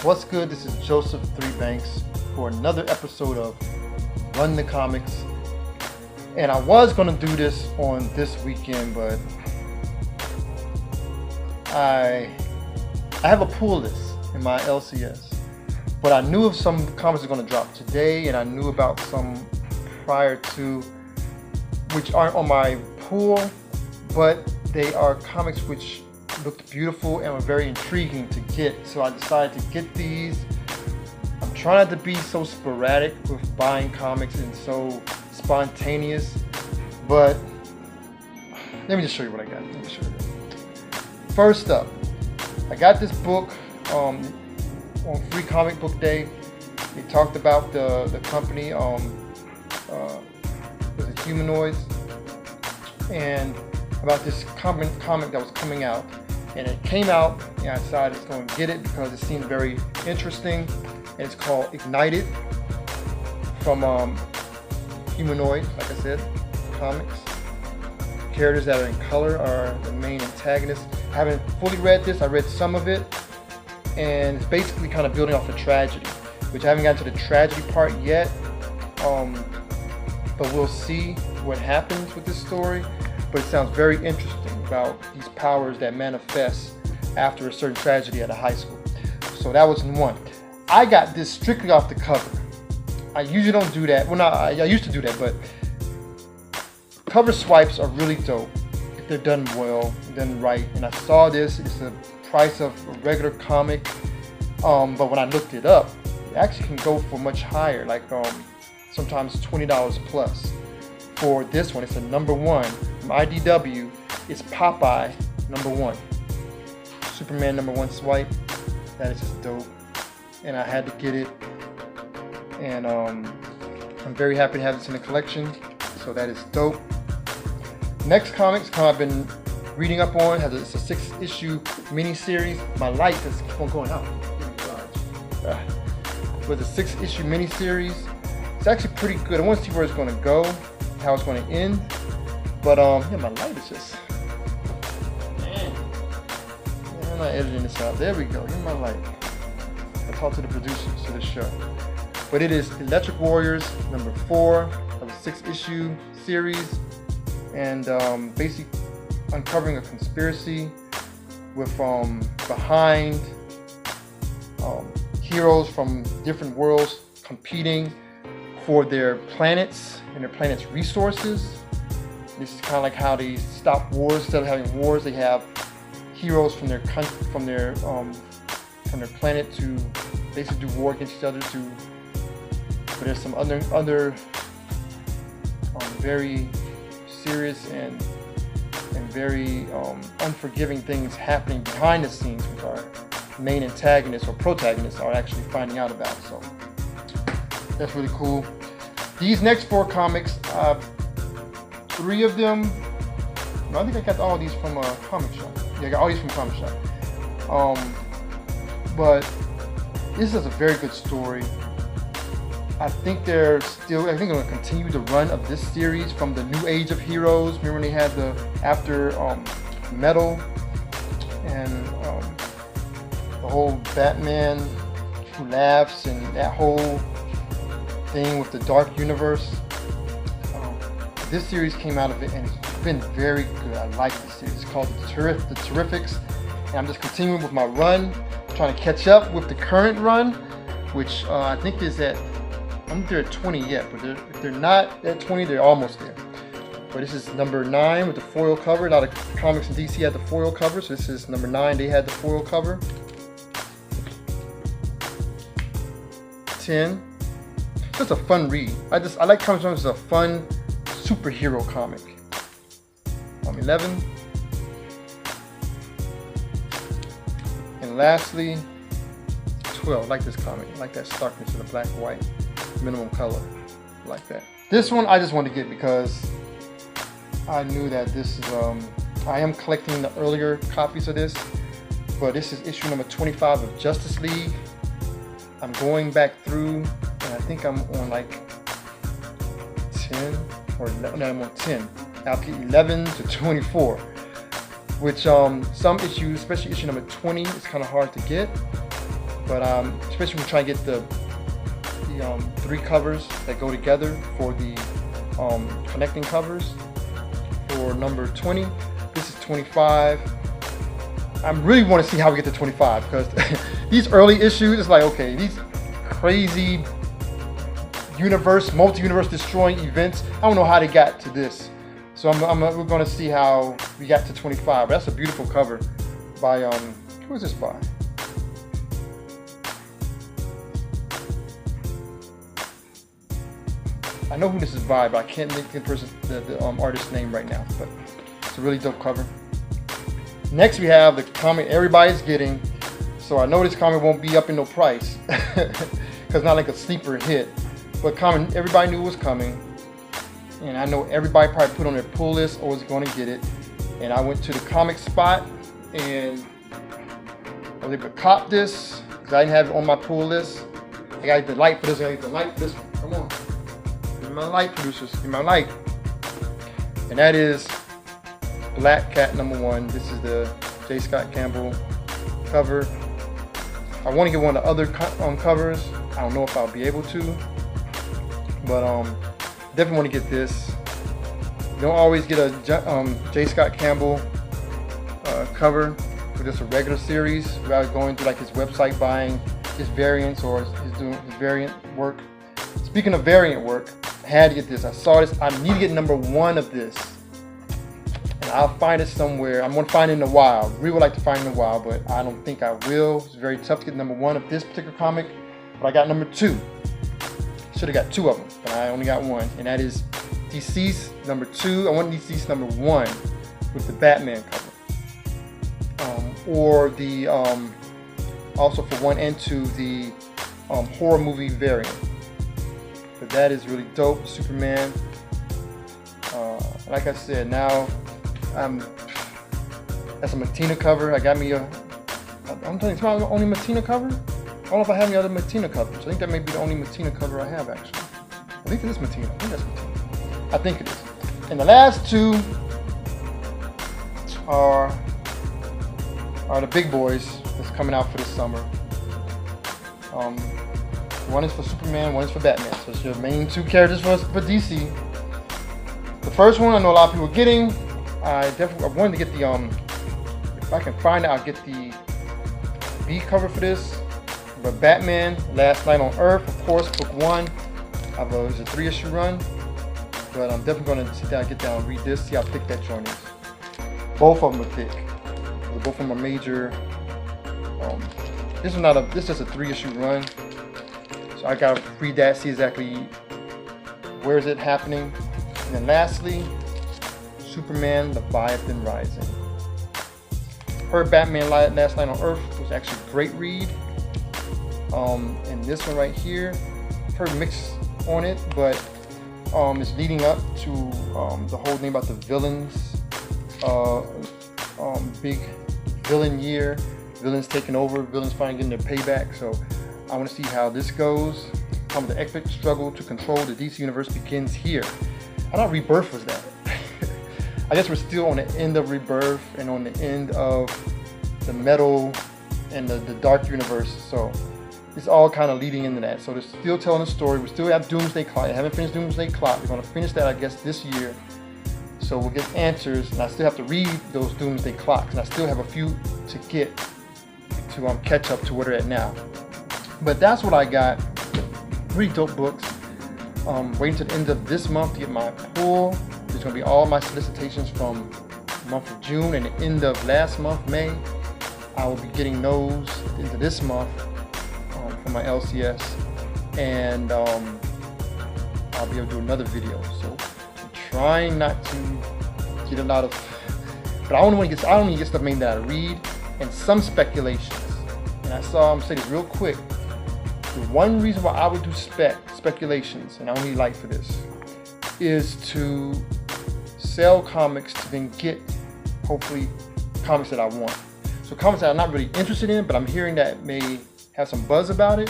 What's good? This is Joseph Three Banks for another episode of Run the Comics. And I was going to do this on this weekend, but I have a pull list in my LCS. But I knew of some comics are going to drop today, and I knew about some prior to, which aren't on my pool, but they are comics which looked beautiful and were very intriguing to get. So I decided to get these. I'm trying not to be so sporadic with buying comics and so spontaneous, but let me just show you what I got. Let me show you. First up, I got this book on Free Comic Book Day. They talked about the company, was it Humanoids, and about this comic that was coming out. And it came out, and I decided to go and get it because it seemed very interesting. And it's called Ignited from Humanoid, like I said, comics. Characters that are in color are the main antagonists. I haven't fully read this. I read some of it, and it's basically kind of building off the tragedy, which I haven't gotten to the tragedy part yet. But we'll see what happens with this story. But it sounds very interesting about these powers that manifest after a certain tragedy at a high school. So that was one. I got this strictly off the cover. I usually don't do that. Well, not I used to do that, but cover swipes are really dope if they're done well, done right. And I saw this. It's the price of a regular comic, but when I looked it up, it actually can go for much higher, like sometimes $20 plus. For this one, it's a #1 from IDW. It's Popeye #1. Superman #1 swipe. That is just dope. And I had to get it. And I'm very happy to have this in the collection. So that is dope. Next comics I've been reading up on. It's a 6-issue miniseries. My light just keep on going out. With a 6-issue miniseries. It's actually pretty good. I want to see where it's going to go, how it's going to end. But yeah, my light is just, man, I'm not editing this out. There we go. Here's my light. I talked to the producers to this show. But it is Electric Warriors #4 of a 6-issue series, and basically uncovering a conspiracy with behind heroes from different worlds competing for their planets and their planet's resources. This is kind of like how they stop wars. Instead of having wars, they have heroes from their planet to basically do war against each other. But there's some other very serious and very unforgiving things happening behind the scenes, which our main antagonists or protagonists are actually finding out about. So that's really cool. These next 4 comics, 3 of them, no, I think I got all these from a comic shop. Yeah, I got all these from comic shop. But this is a very good story. I think they're going to continue the run of this series from the New Age of Heroes. Remember when they had the after Metal and the whole Batman Who Laughs and that whole thing with the Dark Universe. This series came out of it, and it's been very good. I like this series. It's called The Terrifics, and I'm just continuing with my run, trying to catch up with the current run, which I think is at, I don't think they're at 20 yet, but if they're not at 20, they're almost there. But this is #9 with the foil cover. A lot of comics in DC had the foil cover, so this is #9. They had the foil cover. 10. Just a fun read. I like comics as a fun superhero comic. 11. And lastly, 12. I like this comic. I like that starkness of the black and white, minimum color. I like that. This one I just wanted to get because I knew that this is, I am collecting the earlier copies of this, but this is issue #25 of Justice League. I'm going back through, and I think I'm on like 10, or no, I'm on 10. I'll get 11 to 24, which some issues, especially issue #20, is kind of hard to get. But especially when we try to get the 3 covers that go together for the connecting covers for number 20. This is 25. I really want to see how we get to 25, because these early issues, it's like, okay, these crazy multi-universe destroying events, I don't know how they got to this. So we're going to see how we got to 25. That's a beautiful cover by, who is this by? I know who this is by, but I can't think of the artist's name right now. But it's a really dope cover. Next, we have the comic everybody's getting. So I know this comic won't be up in no price, because it's not like a sleeper hit. But comic everybody knew was coming, and I know everybody probably put on their pull list or was going to get it. And I went to the comic spot, and I was able to cop this because I didn't have it on my pull list. I got the light for this. I got the light for this one. Come on. My light producers, in my light, and that is Black Cat #1. This is the J. Scott Campbell cover. I want to get one of the other covers. I don't know if I'll be able to, but definitely want to get this. You don't always get a J. Scott Campbell cover for just a regular series without going through like his website buying his variants or his doing his variant work. Speaking of variant work, I had to get this. I saw this. I need to get #1 of this. And I'll find it somewhere. I'm going to find it in the wild. Really would like to find it in the wild, but I don't think I will. It's very tough to get #1 of this particular comic. But I got #2. Should have got 2 of them, but I only got 1. And that is DCEASED #2. I want DCEASED #1 with the Batman cover. Or the, also for 1 and 2, the horror movie variant. But that is really dope. Superman. Like I said, now that's a Matina cover. I got me a. I'm telling you, it's my only Matina cover. I don't know if I have any other Matina covers. I think that may be the only Matina cover I have, actually. I think it is Matina. I think that's Matina. I think it is. And the last 2 are the big boys that's coming out for this summer. One is for Superman, one is for Batman. So it's your main 2 characters for DC. The first one I know a lot of people are getting. I wanted to get the if I can find it, I'll get the B cover for this. But Batman, Last Night on Earth, of course, book 1. It's a 3-issue run. But I'm definitely going to sit down, get down, and read this, see how thick that joint is. Both of them are thick. Both of them are major. This is just a 3-issue run. So I gotta read that, see exactly where is it happening. And then lastly, Superman, Leviathan Rising. Heard Batman Last Night on Earth was actually a great read. And this one right here, heard mixed on it, but it's leading up to the whole thing about the villains. Big villain year. Villains taking over, villains finally getting their payback. So I want to see how this goes. The epic struggle to control the DC universe begins here. I thought Rebirth was that. I guess we're still on the end of Rebirth and on the end of the Metal and the Dark universe. So it's all kind of leading into that. So they're still telling the story. We still have Doomsday Clock. I haven't finished Doomsday Clock. We're going to finish that, I guess, this year. So we'll get answers, and I still have to read those Doomsday Clocks, and I still have a few to get to catch up to where they're at now. But that's what I got. 3 dope books. Waiting to the end of this month to get my pull. There's going to be all my solicitations from the month of June and the end of last month, May. I will be getting those into this month for my LCS, and I'll be able to do another video. So I'm trying not to get a lot of, but I only get stuff made that I read and some speculations. And I'm gonna say this real quick. The one reason why I would do speculations, and I only like for this, is to sell comics to then get, hopefully, comics that I want. So comics that I'm not really interested in, but I'm hearing that may have some buzz about it.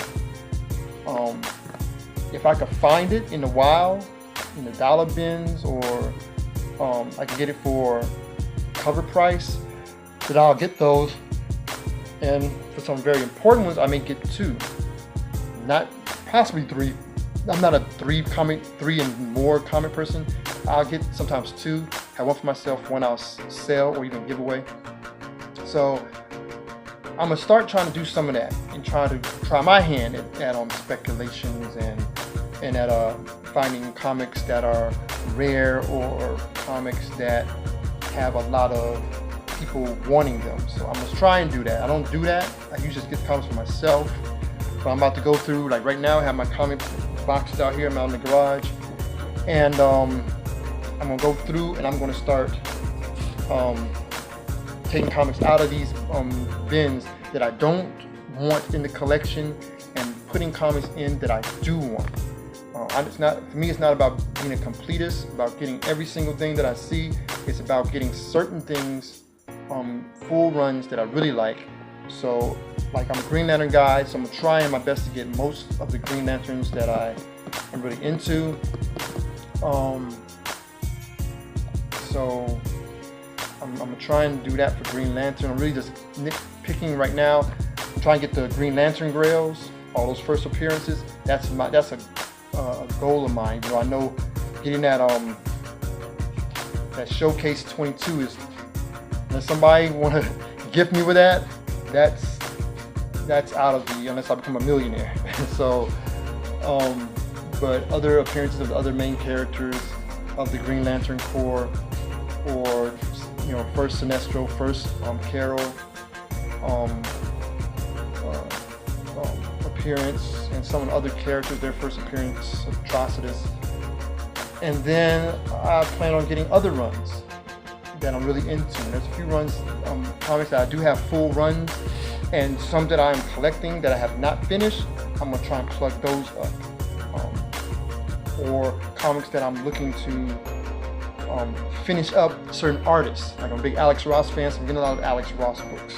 If I could find it in the wild, in the dollar bins, or I can get it for cover price, then I'll get those And for some very important ones, I may get 2, not possibly 3. I'm not a 3 and more comic person. I'll get sometimes 2, have one for myself, one I'll sell or even give away. So I'm gonna start trying to do some of that and try my hand at speculations and at finding comics that are rare or comics that have a lot of people wanting them. So I'm gonna try and do that. I don't do that. I usually just get comics for myself. But I'm about to go through, like right now I have my comic boxes out here. I'm out in the garage, and I'm gonna go through and I'm gonna start taking comics out of these bins that I don't want in the collection and putting comics in that I do want. For me, it's not about being a completist, about getting every single thing that I see. It's about getting certain things, full runs that I really like. So, like, I'm a Green Lantern guy, so I'm trying my best to get most of the Green Lanterns that I am really into. So I'm gonna try and do that for Green Lantern. I'm really just nitpicking right now. I'm trying to get the Green Lantern grails, all those first appearances. That's a goal of mine. You know, I know getting that Showcase 22 is. Unless somebody want to gift me with that, that's out of the, unless I become a millionaire. So, but other appearances of the other main characters of the Green Lantern Corps, or first Sinestro, first Carol appearance, and some of the other characters, their first appearance of Atrocitus. And then I plan on getting other runs that I'm really into. And there's a few runs, comics that I do have full runs, and some that I'm collecting that I have not finished. I'm gonna try and plug those up. Or comics that I'm looking to finish up certain artists. Like, I'm a big Alex Ross fan, so I'm getting a lot of Alex Ross books.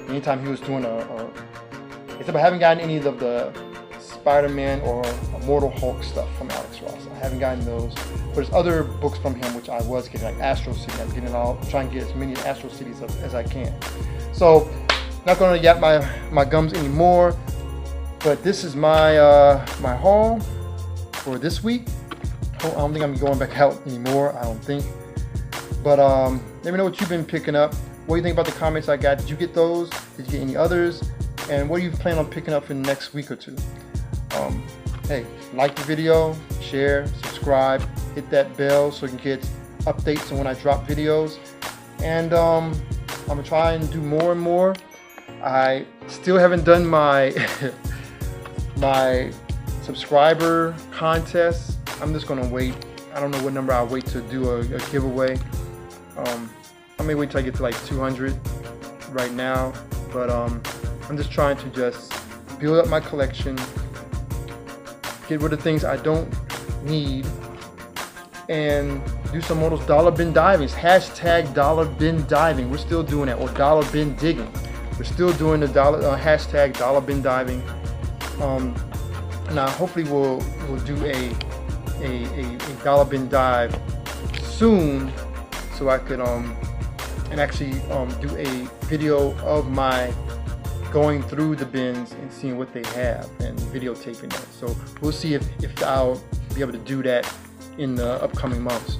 Anytime he was doing except I haven't gotten any of the Spider-Man or Immortal Hulk stuff from Alex Ross. I haven't gotten those. But there's other books from him which I was getting, like Astro City. I'm trying to get as many Astro Cities as I can. So, not going to yap my gums anymore. But this is my my haul for this week. I don't think I'm going back out anymore. I don't think. But let me know what you've been picking up. What do you think about the comics I got? Did you get those? Did you get any others? And what do you plan on picking up in the next week or two? Hey, like the video, share, subscribe, hit that bell so you can get updates on when I drop videos. And I'm gonna try and do more and more. I still haven't done my my subscriber contest. I'm just gonna wait. I don't know what number I'll wait to do a giveaway. I may wait till I get to like 200 right now, but I'm just trying to just build up my collection, get rid of things I don't need, and do some of those dollar bin divings. Hashtag dollar bin diving. We're still doing that, or dollar bin digging. We're still doing the hashtag dollar bin diving. Now hopefully we'll do a dollar bin dive soon, so I could and actually do a video of my going through the bins and seeing what they have and videotaping that. So we'll see if I'll be able to do that in the upcoming months.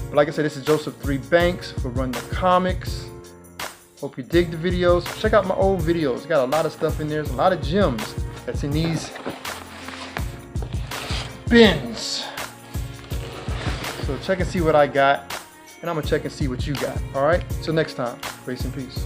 But like I said, this is Joseph 3 Banks for Run the Comics. Hope you dig the videos. Check out my old videos. Got a lot of stuff in there. There's a lot of gems that's in these bins. So check and see what I got, and I'm gonna check and see what you got. All right, till next time, grace and peace.